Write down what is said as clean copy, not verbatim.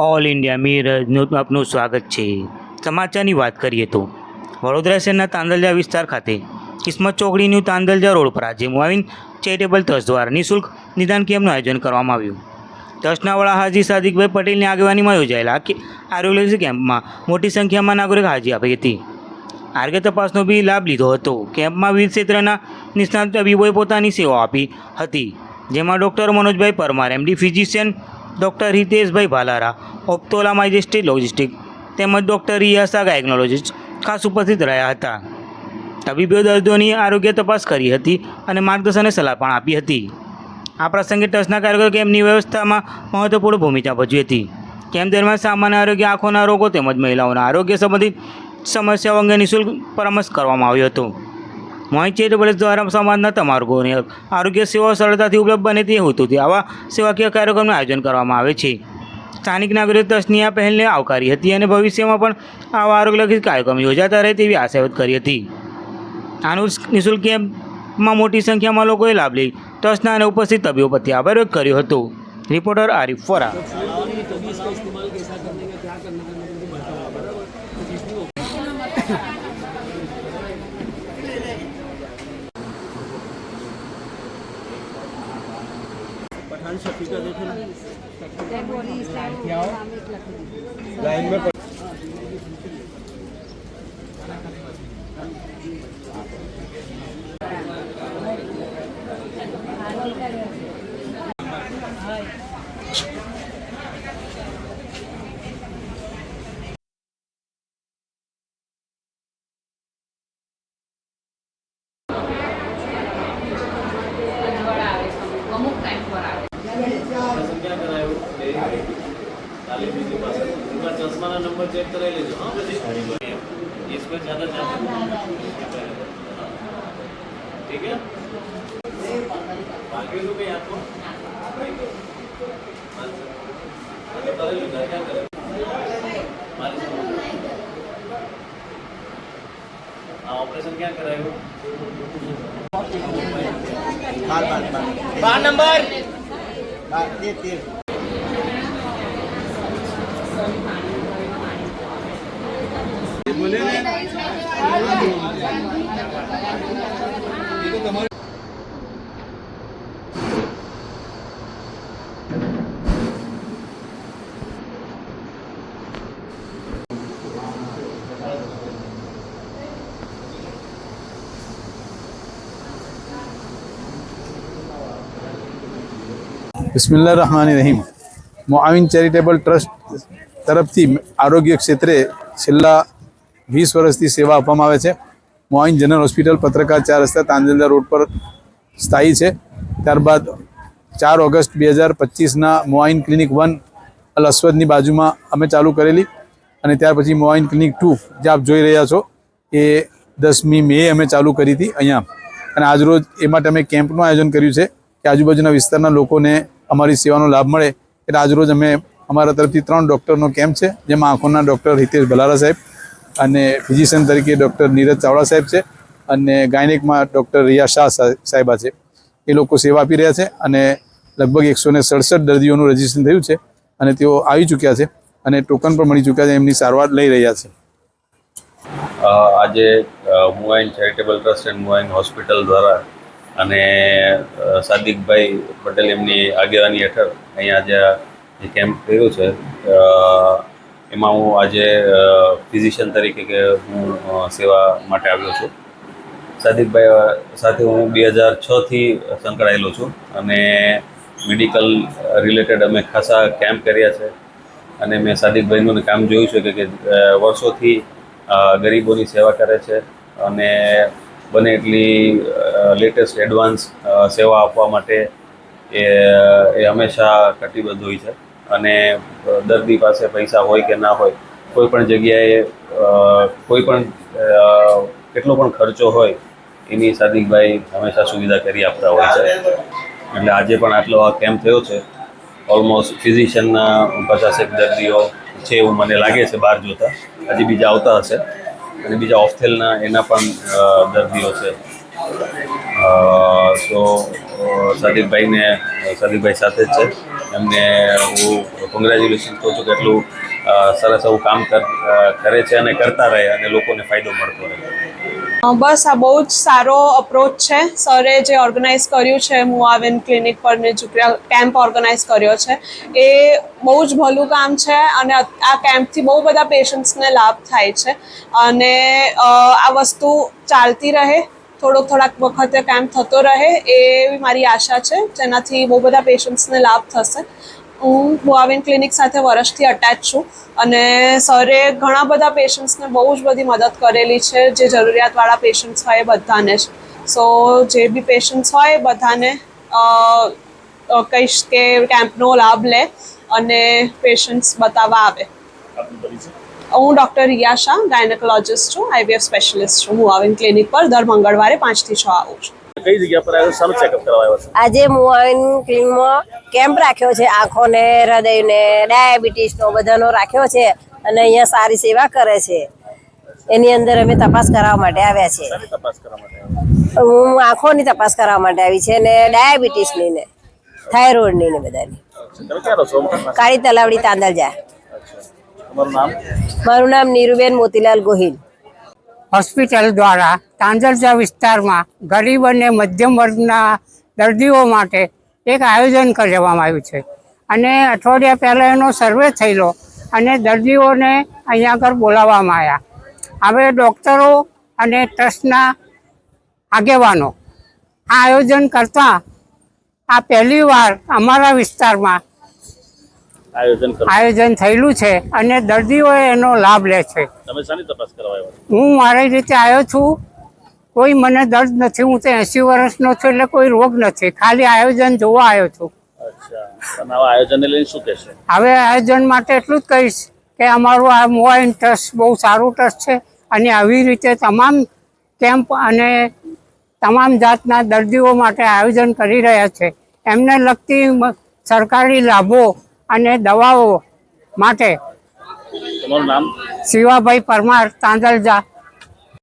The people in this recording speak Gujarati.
ઓલ ઇન્ડિયા મિરરનું આપનું સ્વાગત છે। સમાચારની વાત કરીએ તો વડોદરા શહેરના તાંદલજા વિસ્તાર ખાતે કિસ્મત ચોકડીનું તાંદલજા રોડ પર આજે મુઆવિન ચેરિટેબલ ટ્રસ્ટ દ્વારા નિઃશુલ્ક નિદાન કેમ્પનું આયોજન કરવામાં આવ્યું। ટ્રસ્ટના વડા હાજી સાદિકભાઈ પટેલની આગેવાનીમાં યોજાયેલા આરોગ્ય કેમ્પમાં મોટી સંખ્યામાં નાગરિકો હાજરી આપી હતી। આરોગ્ય તપાસનો બી લાભ લીધો હતો। કેમ્પમાં વિવિધ ક્ષેત્રના નિષ્ણાત તબીબોએ પોતાની સેવાઓ આપી હતી, જેમાં ડૉક્ટર મનોજભાઈ પરમાર MD ફિઝિશિયન, ડૉક્ટર હિતેશભાઈ ભાલારા ઓપ્થોલામાઇસ્ટિક લોજિસ્ટિક તેમજ ડૉક્ટર રિયાસા ગાયગ્નોલોજીસ્ટ ખાસ ઉપસ્થિત રહ્યા હતા। તબીબોએ દર્દીઓની આરોગ્ય તપાસ કરી હતી અને માર્ગદર્શન અને સલાહ પણ આપી હતી। આ પ્રસંગે ટ્રસ્ટના કાર્યકરો કેમ્પની વ્યવસ્થામાં મહત્વપૂર્ણ ભૂમિકા ભજવી હતી। કેમ્પ દરમિયાન સામાન્ય આરોગ્ય, આંખોના રોગો તેમજ મહિલાઓના આરોગ્ય સંબંધિત સમસ્યાઓ અંગે નિઃશુલ્ક પરામર્શ કરવામાં આવ્યો હતો। મોહિત ચેરિટેબલ દ્વારા સમાજના તમામ વર્ગોને આરોગ્ય સેવાઓ સરળતાથી ઉપલબ્ધ બને તે હેતુથી આવા સેવાકીય કાર્યક્રમનું આયોજન કરવામાં આવે છે। સ્થાનિક નાગરિકો ટ્રસ્ટની આ પહેલને આવકારી હતી અને ભવિષ્યમાં પણ આવા આરોગ્યલક્ષી કાર્યક્રમ યોજાતા રહે તેવી આશા વ્યક્ત કરી હતી। આનું નિઃશુલ્ક કેમ્પમાં મોટી સંખ્યામાં લોકોએ લાભ લઈ ટ્રસ્ટના અને ઉપસ્થિત તબીબો પ્રત્યે આભાર વ્યક્ત કર્યો હતો। રિપોર્ટર આરિફ ફોરા। पठान शफी का देखो लाइन में चश्मा नंबर चेक करा लीजिए। हाँ इसमें ज़्यादा ठीक है। आगे तो मैं आपको क्या करें ऑपरेशन क्या कराएगा? 12 नंबर बोले બિસ્મિલ્લાહિર્રહમાનિર્રહીમ। મુઆવિન ચેરિટેબલ ટ્રસ્ટ તરફથી આરોગ્ય ક્ષેત્રે છેલ્લા 20 વર્ષથી સેવા આપવામાં આવે છે। મુઆવિન જનરલ હોસ્પિટલ પત્રકાર 4 રસ્તા તાંદલજા રોડ પર સ્થાયી છે। ત્યારબાદ 4 ઓગસ્ટ 2025ના મુઆવિન ક્લિનિક 1 અલ અસ્વદની બાજુમાં અમે ચાલુ કરેલી અને ત્યાર પછી મુઆવિન ક્લિનિક 2 જે આપ જોઈ રહ્યા છો એ 10મી મે અમે ચાલુ કરી હતી અહીંયા। અને આજરોજ એ માટે અમે કેમ્પનું આયોજન કર્યું છે કે આજુબાજુના વિસ્તારના લોકોને અમારી સેવાનો લાભ મળે એટલે આજરોજ અમે અમારા તરફથી 3 ડૉક્ટરનો કેમ્પ છે, જેમાં આંખોના ડૉક્ટર હિતેશ ભાલારા સાહેબ અને ફિઝિશિયન તરીકે ડૉક્ટર નીરજ ચાવડા સાહેબ છે અને ગાયનેકમાં ડૉક્ટર રિયા શાહ સાહેબા છે। એ લોકો સેવા આપી રહ્યા છે અને લગભગ 167 દર્દીઓનું રજીસ્ટ્રેશન થયું છે અને તેઓ આવી ચૂક્યા છે અને ટોકન પણ મળી ચૂક્યા છે, એમની સારવાર લઈ રહ્યા છે। આજે મુઆવિન ચેરિટેબલ ટ્રસ્ટ એન્ડ મુઆવિન હોસ્પિટલ દ્વારા અને સાદિકભાઈ પટેલ એમની આગેવાની હેઠળ અહીંયા આજે જે કેમ્પ કર્યો છે એમાં હું આજે ફિઝિશિયન તરીકે કે હું સેવા માટે આવ્યો છું। સાદિકભાઈ સાથે હું 2006થી સંકળાયેલો છું અને મેડિકલ રિલેટેડ અમે ખાસા કેમ્પ કર્યા છે અને મેં સાદિકભાઈનું કામ જોયું છે કે વર્ષોથી ગરીબોની સેવા કરે છે અને બને એટલી લેટેસ્ટ એડવાન્સ સેવા આપવા માટે એ હંમેશા કટિબદ્ધ હોય છે અને દર્દી પાસે પૈસા હોય કે ના હોય, કોઈ પણ જગ્યાએ કોઈ પણ કેટલો પણ ખર્ચો હોય એની સાદિકભાઈ હંમેશા સુવિધા કરી આપતા હોય છે। એટલે આજે પણ આટલો આ કેમ્પ થયો છે। ઓલમોસ્ટ ફિઝિશિયનના 50 દર્દીઓ છે એવું મને લાગે છે બહાર જોતા, હજી બીજા આવતા હશે અને બીજા ઓફથેલના એના પણ દર્દીઓ છે। તો સાદિકભાઈ સાથે જ છે. એમને હું કોંગ્રેચ્યુલેશન કહું છું કે એટલું સરસ એવું કામ કરે છે અને કરતા રહે અને લોકોને ફાયદો મળતો રહે. બસ આ બહુ જ સારો અપ્રોચ છે. સરે જે ઓર્ગેનાઇઝ કર્યું છે મૂવ આવેન ક્લિનિક પર ને જે કેમ્પ ઓર્ગેનાઇઝ કર્યો છે એ બહુ જ ભલું કામ છે અને આ કેમ્પથી બહુ બધા પેશન્ટ્સને લાભ થાય છે અને આ વસ્તુ ચાલતી રહે, થોડાક વખતે કેમ્પ થતો રહે એવી મારી આશા છે, જેનાથી બહુ બધા પેશન્ટ્સને લાભ થશે. હું મૂવ આવેન ક્લિનિક સાથે વર્ષથી અટેચ છું અને સરે ઘણા બધા પેશન્ટ્સને બહુ જ બધી મદદ કરેલી છે, જે જરૂરિયાતવાળા પેશન્ટ્સ હોય એ બધાને જ. સો જે બી પેશન્ટ્સ હોય બધાને કહીશ કે કેમ્પનો લાભ લે અને પેશન્ટ્સ બતાવવા આવે. હું ડૉક્ટર રિયા શાહ, ગાયનેકોલોજિસ્ટ છું, આઈવીએફ સ્પેશિયલિસ્ટ છું. મૂવ આવેન ક્લિનિક પર દર મંગળવારે 5 થી 6 આવું છું. કઈ જગ્યા પર આવ્યો, શાનું ચેકઅપ કરવા આવ્યો છે? આજે મૂવ આવેન ક્લિનિકમાં કેમ્પ રાખ્યો છે, આંખોને, હૃદયને, ડાયાબિટીસનો બધાનો રાખ્યો છે અને અહીંયા સારી સેવા કરે છે. એની અંદર અમે તપાસ કરાવવા માટે આવ્યા છે. શાની તપાસ કરવા માટે આવ્યો? હું આંખોની તપાસ કરાવવા માટે આવી છે ને ડાયાબિટીસની ને થાઇરોઇડની ને બધાની. તમે ક્યાં રહો છો? કાળી તલાવડી તાંદલજા. તમારું નામ? મારું નામ નીરુબેન મોતીલાલ ગોહિલ. હોસ્પિટલ દ્વારા તાંદલજા વિસ્તારમાં ગરીબ અને મધ્યમ વર્ગના દર્દીઓ માટે એક આયોજન કરવામાં આવ્યું છે અને અઠવાડિયા પહેલાં એનો સર્વે થયેલો અને દર્દીઓને અહીંયા આગળ બોલાવવામાં આવ્યા. હવે ડૉક્ટરો અને ટ્રસ્ટના આગેવાનો આ આયોજન કરતાં આ પહેલીવાર અમારા વિસ્તારમાં આયોજન થયેલું છે અને દર્દીઓ એનો લાભ લે છે. તમે શાની તપાસ કરવા આવ્યા છો? હું મારી રીતે આવ્યો છું. કોઈ મને દર્દ નથી, હું તો 80 વર્ષનો છું એટલે કોઈ રોગ નથી, ખાલી આયોજન જોવા આવ્યો છું. અચ્છા, તમે આવા આયોજનને લઈને શું કહેશો? હવે આયોજન માટે એટલું જ કહીશ કે અમારું આ મૂવ આવેન ટ્રસ્ટ બહુ સારું ટ્રસ્ટ છે અને આવી રીતે તમામ કેમ્પ અને તમામ જાતના દર્દીઓ માટે આયોજન કરી રહ્યા છે. એમને લગતી સરકારી લાભો અને દવાઓ માટે તમારું નામ? શિવાભાઈ પરમાર, તાંદલજા.